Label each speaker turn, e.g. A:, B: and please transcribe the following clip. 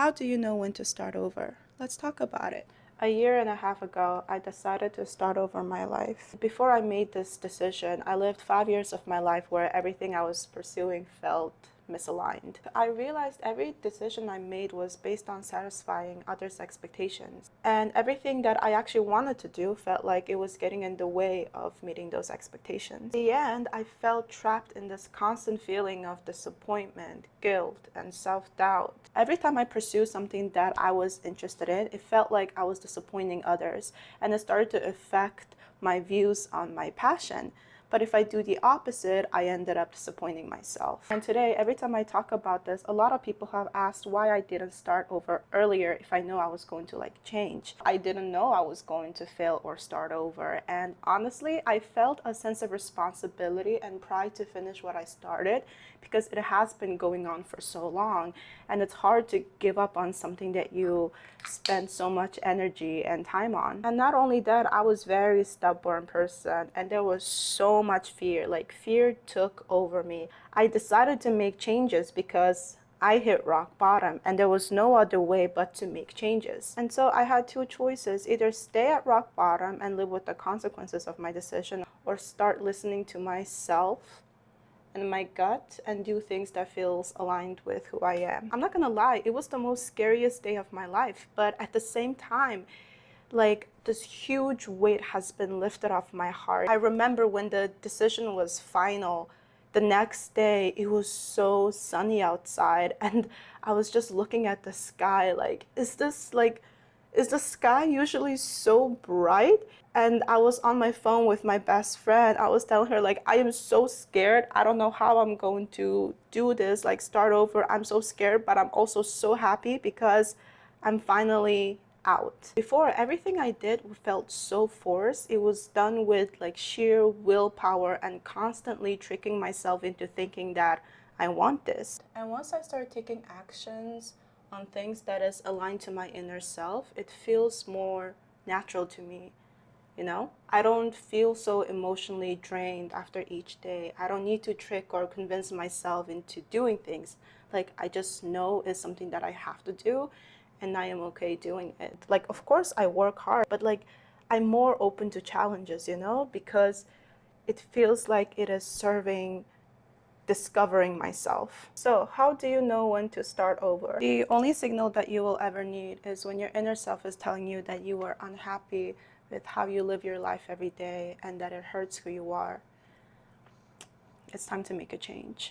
A: How do you know when to start over? Let's talk about it. A year and a half ago, I decided to start over my life. Before I made this decision, I lived 5 years of my life where everything I was pursuing felt misaligned. I realized every decision I made was based on satisfying others' expectations. And everything that I actually wanted to do felt like it was getting in the way of meeting those expectations. In the end, I felt trapped in this constant feeling of disappointment, guilt, and self-doubt. Every time I pursued something that I was interested in, it felt like I was disappointing others, and it started to affect my views on my passion. But if I do the opposite, I ended up disappointing myself. And today, every time I talk about this, a lot of people have asked why I didn't start over earlier if I know I was going to change. I didn't know I was going to fail or start over. And honestly, I felt a sense of responsibility and pride to finish what I started because it has been going on for so long. And it's hard to give up on something that you spend so much energy and time on. And not only that, I was a very stubborn person, and there was so much fear. Fear took over me. I decided to make changes because I hit rock bottom and there was no other way but to make changes. And so I had two choices: either stay at rock bottom and live with the consequences of my decision, or start listening to myself and my gut and do things that feels aligned with who I am. I'm not gonna lie, it was the most scariest day of my life, but at the same time, this huge weight has been lifted off my heart. I remember when the decision was final, the next day it was so sunny outside and I was just looking at the sky is the sky usually so bright? And I was on my phone with my best friend. I was telling her, I am so scared. I don't know how I'm going to do this, start over. I'm so scared, but I'm also so happy because I'm finally out. Before, everything I did felt so forced. It was done with sheer willpower and constantly tricking myself into thinking that I want this. And once I started taking actions on things that is aligned to my inner self, it feels more natural to me. I don't feel so emotionally drained after each day. I don't need to trick or convince myself into doing things. I just know it's something that I have to do and I am okay doing it. Of course I work hard, but I'm more open to challenges, because it feels like it is serving discovering myself. So how do you know when to start over? The only signal that you will ever need is when your inner self is telling you that you are unhappy with how you live your life every day and that it hurts who you are. It's time to make a change.